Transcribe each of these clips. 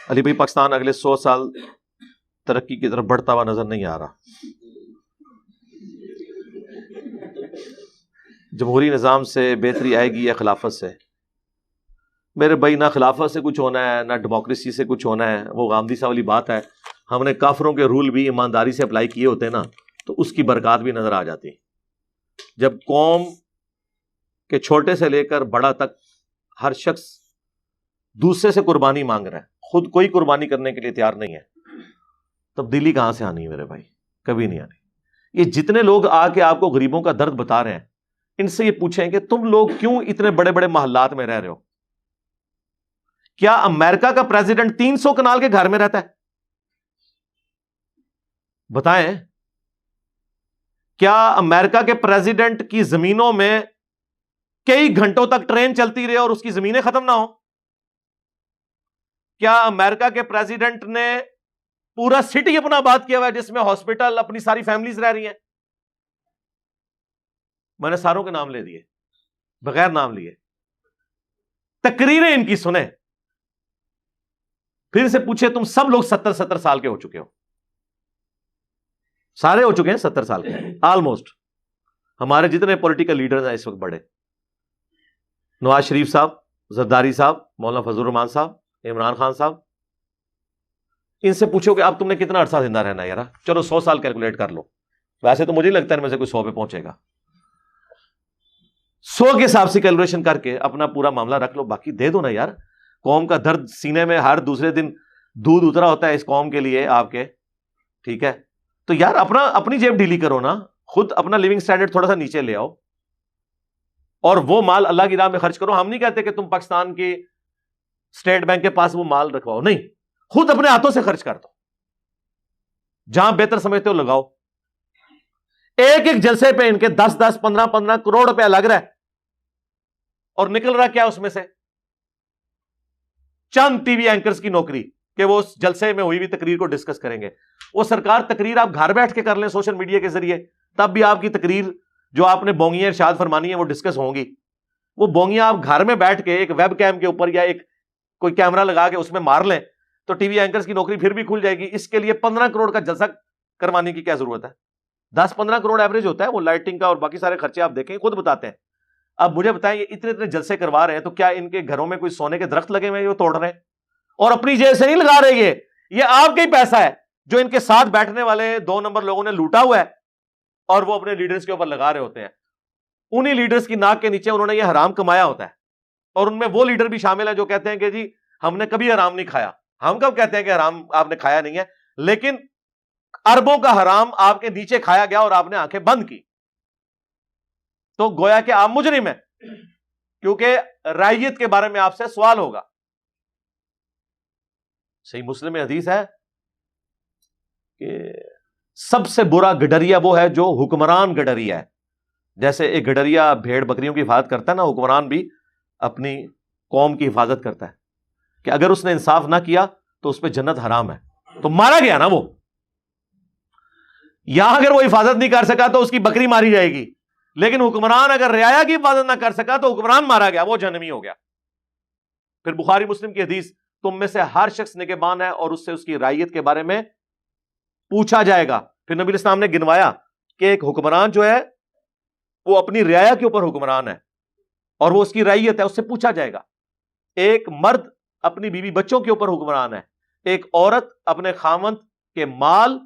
علی بھائی پاکستان اگلے 100 سال ترقی کی طرف بڑھتا ہوا نظر نہیں آ رہا. جمہوری نظام سے بہتری آئے گی یا خلافت سے؟ میرے بھائی نہ خلافت سے کچھ ہونا ہے نہ ڈیموکریسی سے کچھ ہونا ہے. وہ غامدی صاحب والی بات ہے. ہم نے کافروں کے رول بھی ایمانداری سے اپلائی کیے ہوتے نا تو اس کی برکات بھی نظر آ جاتی. جب قوم کے چھوٹے سے لے کر بڑا تک ہر شخص دوسرے سے قربانی مانگ رہا ہے, خود کوئی قربانی کرنے کے لیے تیار نہیں ہے, تبدیلی کہاں سے آنی ہے میرے بھائی؟ کبھی نہیں آنی. یہ جتنے لوگ آ کے آپ کو غریبوں کا درد بتا رہے ہیں, ان سے یہ پوچھیں کہ تم لوگ کیوں اتنے بڑے بڑے محلات میں رہ رہے ہو؟ کیا امریکہ کا پریزیڈنٹ 300 کنال کے گھر میں رہتا ہے؟ بتائیں. کیا امریکہ کے پریزیڈنٹ کی زمینوں میں کئی گھنٹوں تک ٹرین چلتی رہے اور اس کی زمینیں ختم نہ ہو؟ کیا امریکہ کے پریزیڈنٹ نے پورا سٹی اپنا آباد کیا ہوا ہے جس میں ہاسپٹل اپنی ساری فیملیز رہ رہی ہیں؟ میں نے ساروں کے نام لے دیے بغیر نام لیے. تقریریں ان کی سنیں, پھر سے پوچھے تم سب لوگ 70 سال کے ہو چکے ہو, سارے ہو چکے ہیں 70 سال کے آلموسٹ. ہمارے جتنے پولیٹیکل لیڈرز ہیں اس وقت بڑے, نواز شریف صاحب, زرداری صاحب, مولانا فضل الرحمان صاحب, عمران خان صاحب, ان سے پوچھو کہ اب تم نے کتنا عرصہ زندہ رہنا ہے یار. چلو 100 سال کیلکولیٹ کر لو, ویسے تو مجھے لگتا ہے ان میں سے کوئی 100 پہ پہنچے گا. 100 کے حساب سے کیلکولیشن کر کے اپنا پورا معاملہ رکھ لو, باقی دے دو نا یار. قوم کا درد سینے میں ہر دوسرے دن دودھ اترا ہوتا ہے اس قوم کے لیے آپ کے, ٹھیک ہے؟ تو یار اپنی جیب ڈھیلی کرو نا, خود اپنا لیونگ سٹینڈرڈ تھوڑا سا نیچے لے آؤ اور وہ مال اللہ کی راہ میں خرچ کرو. ہم نہیں کہتے کہ تم پاکستان کے اسٹیٹ بینک کے پاس وہ مال رکھواؤ, نہیں, خود اپنے ہاتھوں سے خرچ کر دو, جہاں بہتر سمجھتے ہو لگاؤ. ایک ایک جلسے پہ ان کے 10 15 کروڑ روپیہ لگ رہا ہے اور نکل رہا کیا اس میں سے؟ چند ٹی وی اینکرز کی نوکری کہ وہ اس جلسے میں ہوئی بھی تقریر کو ڈسکس کریں گے. وہ سرکار تقریر آپ گھر بیٹھ کے کر لیں سوشل میڈیا کے ذریعے, تب بھی آپ کی تقریر جو آپ نے بونگیاں ارشاد فرمانی ہے وہ ڈسکس ہوں گی. وہ بونگیاں آپ گھر میں بیٹھ کے ایک ویب کیم کے اوپر یا ایک کوئی کیمرہ لگا کے اس میں مار لیں تو ٹی وی اینکرز کی نوکری پھر بھی کھل جائے گی. اس کے لیے 15 کروڑ کا جلسہ کروانے کی کیا ضرورت ہے؟ 10-15 کروڑ ایوریج ہوتا ہے وہ لائٹنگ کا, اور باقی سارے خرچے آپ دیکھیں خود بتاتے ہیں. اب مجھے بتائیں یہ اتنے جلسے کروا رہے ہیں تو کیا ان کے گھروں میں کوئی سونے کے درخت لگے ہوئے ہیں جو توڑ رہے ہیں؟ اور اپنی جیب سے نہیں لگا رہے, یہ آپ کا ہی پیسہ ہے جو ان کے ساتھ بیٹھنے والے 2 نمبر لوگوں نے لوٹا ہوا ہے اور وہ اپنے لیڈرز کے اوپر لگا رہے ہوتے ہیں. انہی لیڈرز کی ناک کے نیچے انہوں نے یہ حرام کمایا ہوتا ہے, اور ان میں وہ لیڈر بھی شامل ہیں جو کہتے ہیں کہ جی ہم نے کبھی حرام نہیں کھایا. ہم کب کہتے ہیں کہ حرام آپ نے کھایا نہیں ہے, لیکن اربوں کا حرام آپ کے نیچے کھایا گیا اور آپ نے آنکھیں بند کی, تو گویا کہ آپ مجرم ہیں, کیونکہ رعیت کے بارے میں آپ سے سوال ہوگا. صحیح مسلم میں حدیث ہے کہ سب سے برا گڈریا وہ ہے جو حکمران گڈریا ہے. جیسے ایک گڈریا بھیڑ بکریوں کی حفاظت کرتا ہے نا, حکمران بھی اپنی قوم کی حفاظت کرتا ہے کہ اگر اس نے انصاف نہ کیا تو اس پہ جنت حرام ہے, تو مارا گیا نا وہ. یہاں اگر وہ حفاظت نہیں کر سکا تو اس کی بکری ماری جائے گی, لیکن حکمران اگر رعایا کی حفاظت نہ کر سکا تو حکمران مارا گیا, وہ جہنمی ہو گیا. پھر بخاری مسلم کی حدیث, تم میں سے ہر شخص نگہبان ہے اور اس سے اس کی رعیت کے بارے میں پوچھا جائے گا. پھر نبی اسلام نے گنوایا کہ ایک حکمران جو ہے وہ اپنی رعایا کے اوپر حکمران ہے اور وہ اس کی رعیت ہے, اس سے پوچھا جائے گا. ایک مرد اپنی بیوی بچوں کے اوپر حکمران ہے, ایک عورت اپنے خاوند کے مال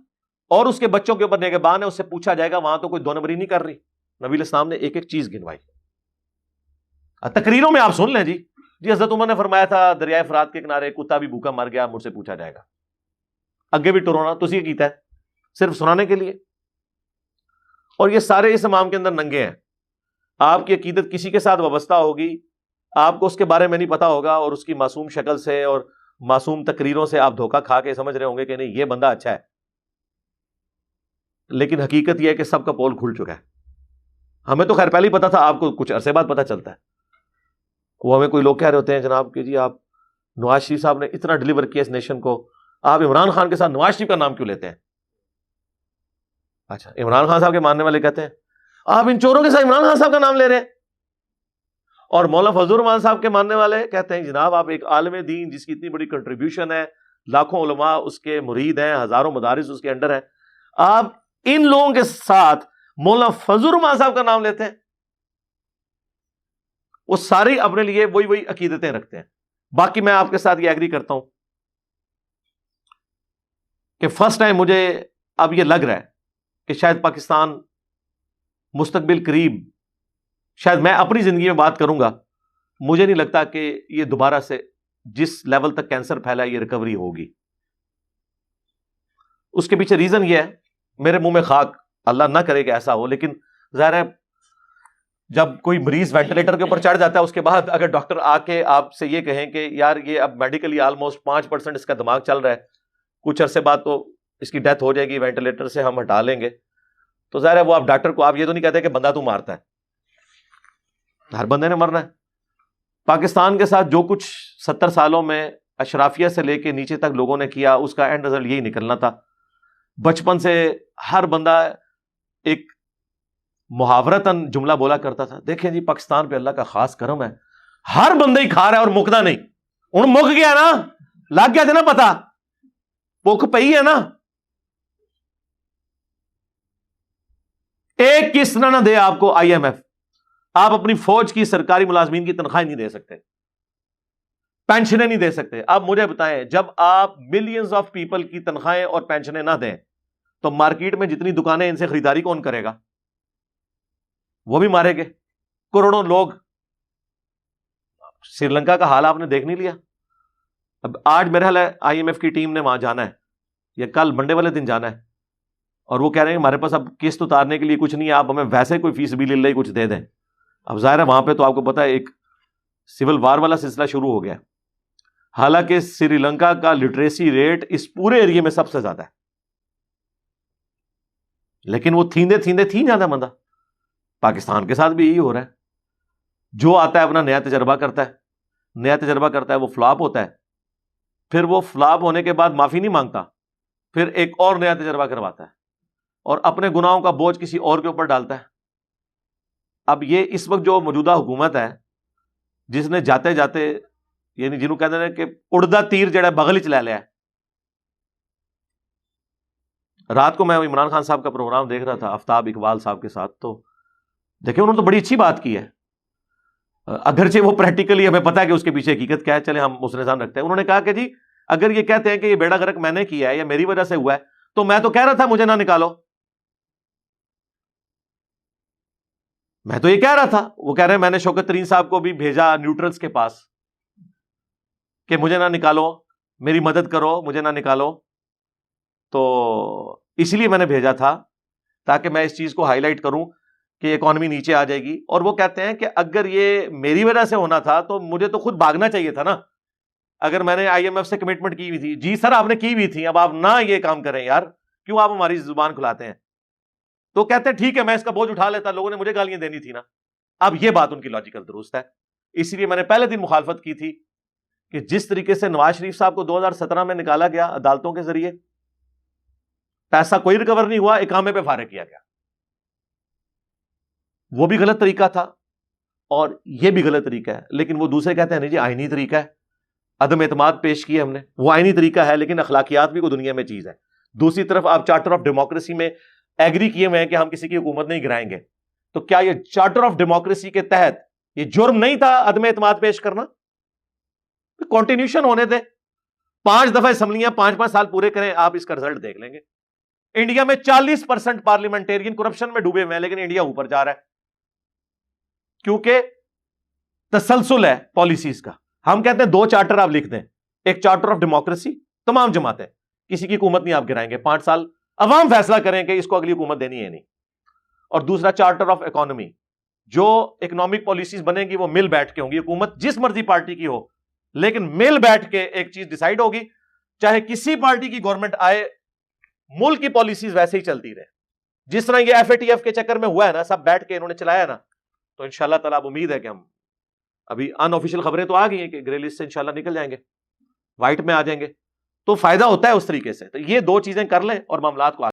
اور اس کے بچوں کے اوپر نگہبان ہے, اس سے پوچھا جائے گا. وہاں تو کوئی 2 نمبری نہیں کر رہی. نبی اسلام نے ایک ایک چیز گنوائی. تقریروں میں آپ سن لیں جی حضرت عمر نے فرمایا تھا دریائے فرات کے کنارے کتا بھی بھوکا مر گیا, مجھ سے پوچھا جائے گا. اگے بھی ٹرونا تو اسی کیتا ہے, صرف سنانے کے لیے. اور یہ سارے اس امام کے اندر ننگے ہیں. آپ کی عقیدت کسی کے ساتھ وابستہ ہوگی, آپ کو اس کے بارے میں نہیں پتا ہوگا, اور اس کی معصوم شکل سے اور معصوم تقریروں سے آپ دھوکہ کھا کے سمجھ رہے ہوں گے کہ نہیں یہ بندہ اچھا ہے, لیکن حقیقت یہ ہے کہ سب کا پول کھل چکا ہے. ہمیں تو خیر پہلے ہی پتا تھا, آپ کو کچھ عرصے بعد پتا چلتا ہے. وہ ہمیں کوئی لوگ کہہ رہے ہوتے ہیں جناب کہ جی آپ نواز شریف صاحب نے اتنا ڈلیور کیا اس نیشن کو, آپ عمران خان کے ساتھ نواز شریف کا نام کیوں لیتے ہیں؟ اچھا, عمران خان صاحب کے ماننے والے کہتے ہیں آپ ان چوروں کے ساتھ عمران خان صاحب کا نام لے رہے ہیں. اور مولانا فضل الرحمان صاحب کے ماننے والے کہتے ہیں جناب آپ ایک عالم دین جس کی اتنی بڑی کنٹریبیوشن ہے, لاکھوں علماء اس کے مرید ہیں، ہزاروں مدارس اس کے انڈر ہیں، آپ ان لوگوں کے ساتھ مولانا فضل الرحمان صاحب کا نام لیتے ہیں؟ وہ سارے اپنے لیے وہی عقیدتیں رکھتے ہیں. باقی میں آپ کے ساتھ یہ ایگری کرتا ہوں کہ فرسٹ ٹائم مجھے اب یہ لگ رہا ہے کہ شاید پاکستان مستقبل قریب، شاید میں اپنی زندگی میں بات کروں گا، مجھے نہیں لگتا کہ یہ دوبارہ سے جس لیول تک کینسر پھیلا ہے یہ ریکوری ہوگی. اس کے پیچھے ریزن یہ ہے، میرے منہ میں خاک، اللہ نہ کرے کہ ایسا ہو، لیکن ظاہر ہے جب کوئی مریض وینٹیلیٹر کے اوپر چڑھ جاتا ہے اس کے بعد اگر ڈاکٹر آ کے آپ سے یہ کہیں کہ یار یہ اب میڈیکلی آلموسٹ 5% اس کا دماغ چل رہا ہے، کچھ عرصے بعد تو اس کی ڈیتھ ہو جائے گی، وینٹیلیٹر سے ہم ہٹا لیں گے، تو ظاہر ہے وہ آپ ڈاکٹر کو آپ یہ تو نہیں کہتے کہ بندہ تو مارتا ہے، ہر بندے نے مرنا ہے. پاکستان کے ساتھ جو کچھ 70 سالوں میں اشرافیہ سے لے کے نیچے تک لوگوں نے کیا، اس کا اینڈ رزلٹ یہی نکلنا تھا. بچپن سے ہر بندہ ایک محاورتاً جملہ بولا کرتا تھا، دیکھیں جی پاکستان پہ اللہ کا خاص کرم ہے، ہر بندہ ہی کھا رہا ہے اور مکنا نہیں. ہوں مک گیا نا، لگ گیا تھا نا پتا، بھوک پئی ہے نا. ایک قسط نہ دے آپ کو IMF، آپ اپنی فوج کی سرکاری ملازمین کی تنخواہ نہیں دے سکتے، پینشنیں نہیں دے سکتے. اب مجھے بتائیں، جب آپ ملینز آف پیپل کی تنخواہیں اور پینشنیں نہ دیں تو مارکیٹ میں جتنی دکانیں ان سے خریداری کون کرے گا؟ وہ بھی مارے گے. کروڑوں لوگ، سری لنکا کا حال آپ نے دیکھ نہیں لیا؟ اب آج میرا حال ہے IMF کی ٹیم نے وہاں جانا ہے، یا کل منڈے والے دن جانا ہے، اور وہ کہہ رہے ہیں ہمارے پاس اب قسط اتارنے کے لیے کچھ نہیں ہے، آپ ہمیں ویسے کوئی فی سبیل اللہ کچھ دے دیں. اب ظاہر ہے وہاں پہ تو آپ کو پتا ہے ایک سول وار والا سلسلہ شروع ہو گیا. حالانکہ سری لنکا کا لٹریسی ریٹ اس پورے ایریے میں سب سے زیادہ ہے، لیکن وہ تھیندے تھیں جاتا بندہ. پاکستان کے ساتھ بھی یہی ہو رہا ہے، جو آتا ہے اپنا نیا تجربہ کرتا ہے، وہ فلاپ ہوتا ہے، پھر وہ فلاپ ہونے کے بعد معافی نہیں مانگتا، پھر ایک اور نیا تجربہ کرواتا ہے اور اپنے گناہوں کا بوجھ کسی اور کے اوپر ڈالتا ہے. اب یہ اس وقت جو موجودہ حکومت ہے، جس نے جاتے جاتے یعنی جنہوں کہتے ہیں کہ اڑدا تیر جڑا بغل چ لے لیا ہے. رات کو میں عمران خان صاحب کا پروگرام دیکھ رہا تھا آفتاب اقبال صاحب کے ساتھ، تو دیکھیں انہوں نے تو بڑی اچھی بات کی ہے، اگرچہ وہ پریکٹیکلی ہمیں پتا ہے کہ اس کے پیچھے حقیقت کیا ہے، چلے ہم اس نظام رکھتے ہیں. انہوں نے کہا کہ جی اگر یہ کہتے ہیں کہ یہ بیڑا غرق میں نے کیا ہے یا میری وجہ سے ہوا ہے، تو میں تو کہہ رہا تھا مجھے نہ نکالو، میں تو یہ کہہ رہا تھا. وہ کہہ رہے ہیں میں نے شوکت ترین صاحب کو بھی بھیجا نیوٹرلز کے پاس کہ مجھے نہ نکالو، میری مدد کرو، مجھے نہ نکالو. تو اسی لیے میں نے بھیجا تھا تاکہ میں اس چیز کو ہائی لائٹ کروں کہ اکانومی نیچے آ جائے گی. اور وہ کہتے ہیں کہ اگر یہ میری وجہ سے ہونا تھا تو مجھے تو خود بھاگنا چاہیے تھا نا، اگر میں نے IMF سے کمٹمنٹ کی ہوئی تھی. جی سر آپ نے کی ہوئی تھی، اب آپ نہ یہ کام کریں یار، کیوں آپ ہماری زبان کھلاتے ہیں؟ تو کہتے ہیں ٹھیک ہے میں اس کا بوجھ اٹھا لیتا، لوگوں نے مجھے گالیاں دینی تھی نا. اب یہ بات ان کی لاجیکل درست ہے، اسی لیے میں نے پہلے دن مخالفت کی تھی کہ جس طریقے سے نواز شریف صاحب کو 2017 میں نکالا گیا عدالتوں کے ذریعے، پیسہ کوئی ریکور نہیں ہوا، اقامے پہ فارغ کیا گیا، وہ بھی غلط طریقہ تھا اور یہ بھی غلط طریقہ ہے. لیکن وہ دوسرے کہتے ہیں نہیں جی آئینی طریقہ ہے، عدم اعتماد پیش کیا ہم نے، وہ آئینی طریقہ ہے لیکن اخلاقیات بھی کوئی دنیا میں چیز ہے. دوسری طرف آپ چارٹر آف ڈیموکریسی میں ایگری کیے ہوئے ہیں کہ ہم کسی کی حکومت نہیں گرائیں گے، تو کیا یہ چارٹر آف ڈیموکریسی کے تحت یہ جرم نہیں تھا عدم اعتماد پیش کرنا؟ کنٹینیوشن ہونے دیں، 5 دفعہ اسمبلیاں 5-5 سال پورے کریں، آپ اس کا رزلٹ دیکھ لیں گے. انڈیا میں 40% پارلیمنٹیرین کرپشن میں ڈوبے ہوئے ہیں، لیکن انڈیا اوپر جا رہا ہے کیونکہ تسلسل ہے پالیسیز کا. ہم کہتے ہیں 2 چارٹر آپ لکھ دیں، ایک چارٹر آف ڈیموکریسی، تمام جماعتیں، کسی کی حکومت نہیں آپ گرائیں گے، 5 سال عوام فیصلہ کریں کہ اس کو اگلی حکومت دینی ہے نہیں. اور دوسرا چارٹر آف اکانومی، جو اکنامک پالیسیز بنے گی وہ مل بیٹھ کے ہوں گی، حکومت جس مرضی پارٹی کی ہو لیکن مل بیٹھ کے ایک چیز ڈیسائیڈ ہوگی، چاہے کسی پارٹی کی گورنمنٹ آئے، ملک کی پالیسیز ویسے ہی چلتی رہے. جس طرح یہ FATF کے چکر میں ہوا ہے نا، سب بیٹھ کے انہوں نے چلایا نا، تو انشاءاللہ تعالیٰ امید ہے کہ ہم ابھی ان آفیشیل خبریں تو آ گئی ہیں کہ گرے لسٹ سے انشاءاللہ نکل جائیں گے، وائٹ میں آ جائیں گے، تو فائدہ ہوتا ہے اس طریقے سے. تو یہ 2 چیزیں کر لیں اور معاملات کو